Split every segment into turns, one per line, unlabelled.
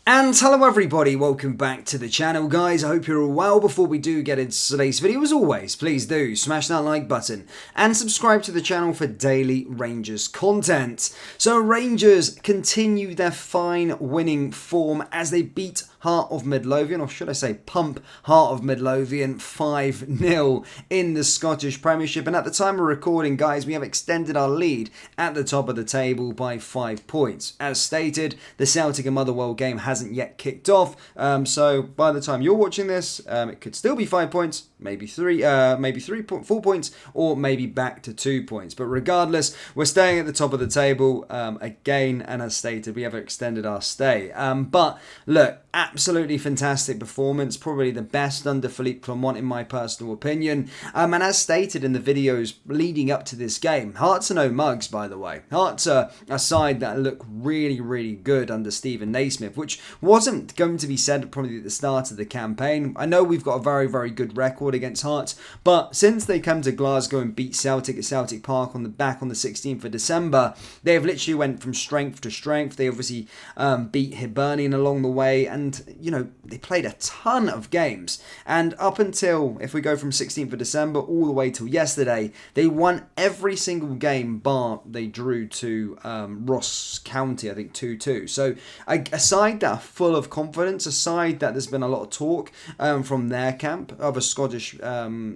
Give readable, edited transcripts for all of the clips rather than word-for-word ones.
And hello everybody, welcome back to the channel guys. I hope you're all well. Before we do get into today's video, as always, please do smash that like button and subscribe to the channel for daily Rangers content. So Rangers continue their fine winning form as they beat Heart of Midlothian, or should I say pump Heart of Midlothian 5-0 in the Scottish Premiership. And at the time of recording, guys, we have extended our lead at the top of the table by 5 points. As stated, the Celtic and Motherwell game hasn't yet kicked off, so by the time you're watching this, it could still be 5 points, maybe 4 points, or maybe back to 2 points. But regardless, we're staying at the top of the table again, and as stated, we have extended our stay. But look, absolutely fantastic performance, probably the best under Philippe Clement in my personal opinion. And as stated in the videos leading up to this game, Hearts are no mugs, by the way. Hearts are a side that look really, really good under Stephen Naismith, which wasn't going to be said probably at the start of the campaign. I know we've got a very, very good record against Hearts, but since they come to Glasgow and beat Celtic at Celtic Park on the 16th of December, they have literally went from strength to strength. They obviously beat Hibernian along the way, and you know, they played a ton of games, and up until, if we go from 16th of December all the way till yesterday, they won every single game bar they drew to Ross County, I think 2-2. So a side that are full of confidence, a side that there's been a lot of talk from their camp, other Scottish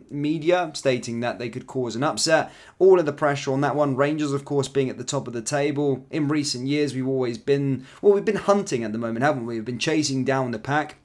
media stating that they could cause an upset. All of the pressure on that one. Rangers, of course, being at the top of the table. In recent years, we've always been, well, we've been hunting at the moment, haven't we? We've been chasing down the pack.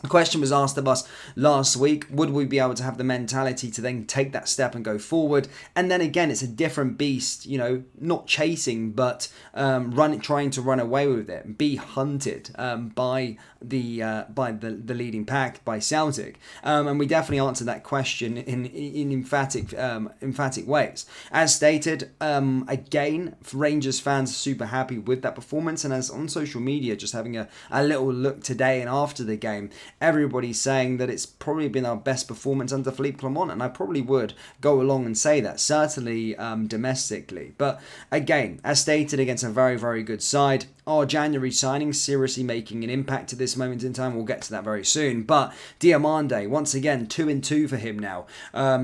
The question was asked of us last week, would we be able to have the mentality to then take that step and go forward? And then again, it's a different beast, you know, not chasing, but trying to run away with it, be hunted by the leading pack, by Celtic. And we definitely answered that question in emphatic ways. As stated, again, Rangers fans are super happy with that performance, and as on social media, just having a little look today and after the game, everybody's saying that it's probably been our best performance under Philippe Clement, and I probably would go along and say that, certainly domestically. But again, as stated, against a very, very good side, our January signings seriously making an impact at this moment in time. We'll get to that very soon. But Diomande, once again, 2-2 for him now.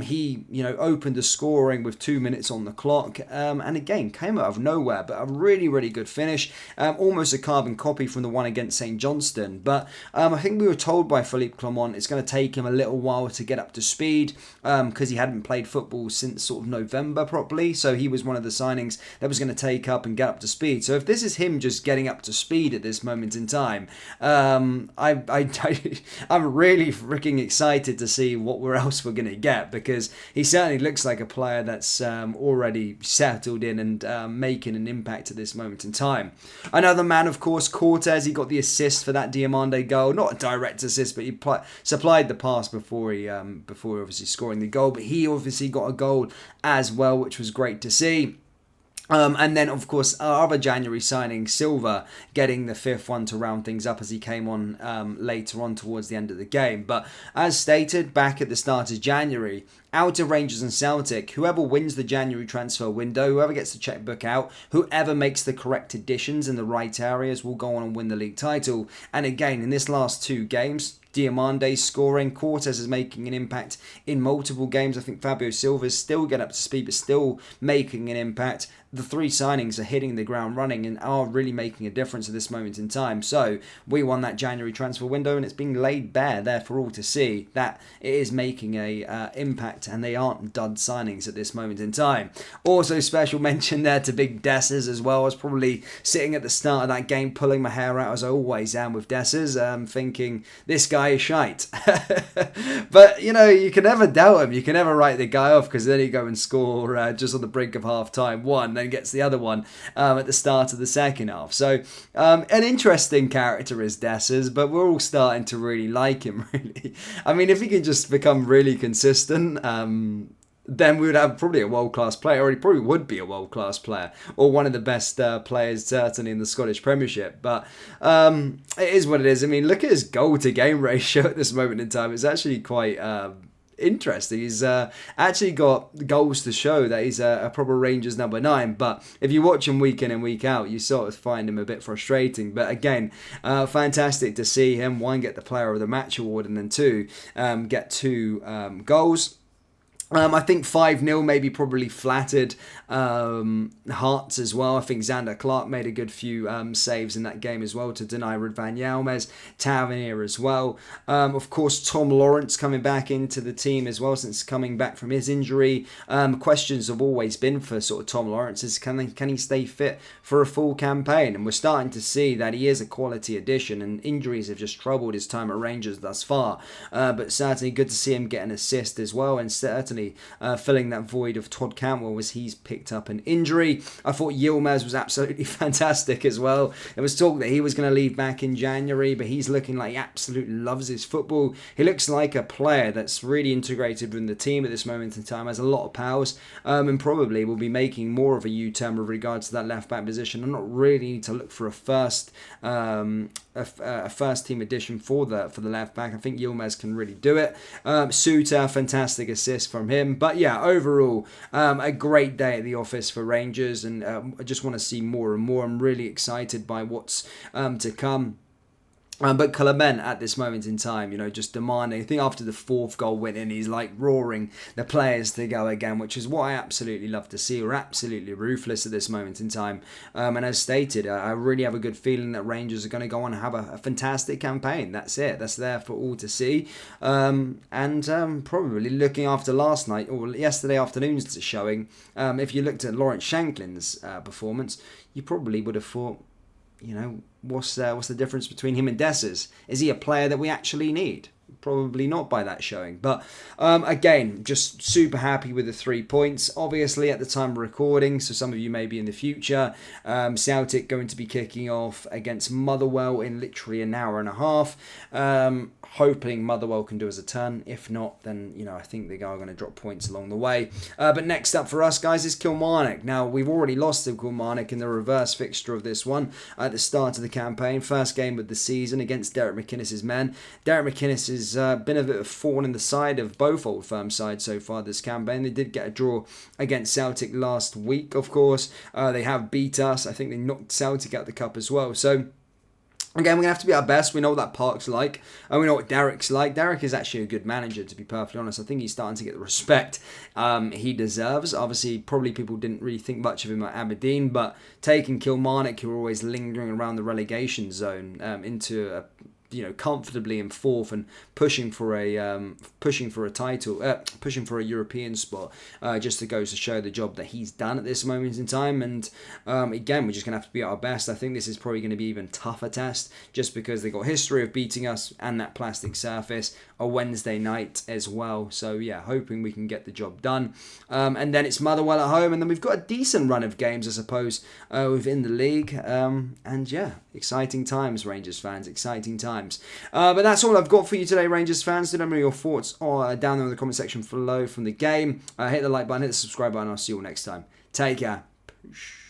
He, you know, opened the scoring with 2 minutes on the clock, and again, came out of nowhere, but a really, really good finish. Almost a carbon copy from the one against St Johnstone. But I think we were told by Philippe Clement it's going to take him a little while to get up to speed, because he hadn't played football since sort of November properly. So he was one of the signings that was going to take up and get up to speed. So if this is him just getting up to speed at this moment in time, I'm really freaking excited to see what else we're going to get, because he certainly looks like a player that's already settled in and making an impact at this moment in time. Another man, of course, Cortez. He got the assist for that Diomande goal, not a direct assist, but he supplied the pass before obviously scoring the goal, but he obviously got a goal as well, which was great to see. And then, of course, our other January signing, Silva, getting the 5th one to round things up as he came on later on towards the end of the game. But as stated, back at the start of January, out of Rangers and Celtic, whoever wins the January transfer window, whoever gets the checkbook out, whoever makes the correct additions in the right areas will go on and win the league title. And again, in this last 2 games, Diomande scoring, Cortez is making an impact in multiple games. I think Fabio Silva is still getting up to speed, but still making an impact. The 3 signings are hitting the ground running and are really making a difference at this moment in time. So we won that January transfer window, and it's being laid bare there for all to see that it is making a impact, and they aren't dud signings at this moment in time. Also, special mention there to Big Dessers as well. I was probably sitting at the start of that game pulling my hair out, as I always am with Dessers, thinking this guy is shite. But you know, you can never doubt him. You can never write the guy off, because then he go and score just on the brink of half time one, then gets the other one at the start of the second half. So an interesting character is Dessers, but we're all starting to really like him, really. I mean, if he can just become really consistent, then we would have probably a world-class player, or he probably would be a world-class player, or one of the best players certainly in the Scottish Premiership. But it is what it is. I mean, look at his goal-to-game ratio at this moment in time. It's actually quite interesting. He's actually got goals to show that he's a proper Rangers number 9. But if you watch him week in and week out, you sort of find him a bit frustrating. But again, fantastic to see him, one, get the Player of the Match award, and then two, get 2 goals. I think 5-0 maybe probably flattered Hearts as well. I think Xander Clark made a good few saves in that game as well to deny Radvan Yilmaz, Tavernier as well. Of course, Tom Lawrence coming back into the team as well since coming back from his injury. Questions have always been for sort of Tom Lawrence is can he stay fit for a full campaign? And we're starting to see that he is a quality addition, and injuries have just troubled his time at Rangers thus far. But certainly good to see him get an assist as well, and certainly filling that void of Todd Cantwell as he's picked up an injury. I thought Yilmaz was absolutely fantastic as well. There was talk that he was going to leave back in January, but he's looking like he absolutely loves his football. He looks like a player that's really integrated within the team at this moment in time, has a lot of powers, and probably will be making more of a U-turn with regards to that left-back position. I'm not really need to look for a first team addition for the left back. I think Yilmaz can really do it. Suter, fantastic assist from him. But yeah, overall, a great day at the office for Rangers, and I just want to see more and more. I'm really excited by what's to come. But Clement at this moment in time, just demanding. I think after the 4th goal went in, he's like roaring the players to go again, which is what I absolutely love to see. We're absolutely ruthless at this moment in time. And as stated, I really have a good feeling that Rangers are going to go on and have a fantastic campaign. That's it. That's there for all to see. And probably looking after last night or yesterday afternoon's showing, if you looked at Lawrence Shanklin's performance, you probably would have thought, what's the difference between him and Dessers? Is he a player that we actually need? Probably not by that showing. But again, just super happy with the 3 points. Obviously, at the time of recording, so some of you may be in the future, Celtic going to be kicking off against Motherwell in literally an hour and a half. Hoping Motherwell can do us a turn. If not, then I think they are going to drop points along the way. But next up for us, guys, is Kilmarnock. Now, we've already lost to Kilmarnock in the reverse fixture of this one at the start of the campaign. First game of the season against Derek McInnes' men. Derek McInnes has been a bit of a thorn in the side of both Old Firm sides so far this campaign. They did get a draw against Celtic last week, of course. They have beat us. I think they knocked Celtic out the cup as well. So, again, we're going to have to be our best. We know what that Park's like, and we know what Derek's like. Derek is actually a good manager, to be perfectly honest. I think he's starting to get the respect he deserves. Obviously, probably people didn't really think much of him at Aberdeen, but taking Kilmarnock, who are always lingering around the relegation zone, into a comfortably in 4th and pushing for a title, pushing for a European spot, just to goes to show the job that he's done at this moment in time. And again, we're just gonna have to be at our best. I think this is probably going to be even tougher test, just because they got history of beating us and that plastic surface, a Wednesday night as well. So yeah, hoping we can get the job done. And then it's Motherwell at home, and then we've got a decent run of games, I suppose, within the league. And yeah, exciting times, Rangers fans, exciting times. But that's all I've got for you today, Rangers fans. Let me know your thoughts down there in the comment section below from the game. Hit the like button, hit the subscribe button. I'll see you all next time. Take care. Peace.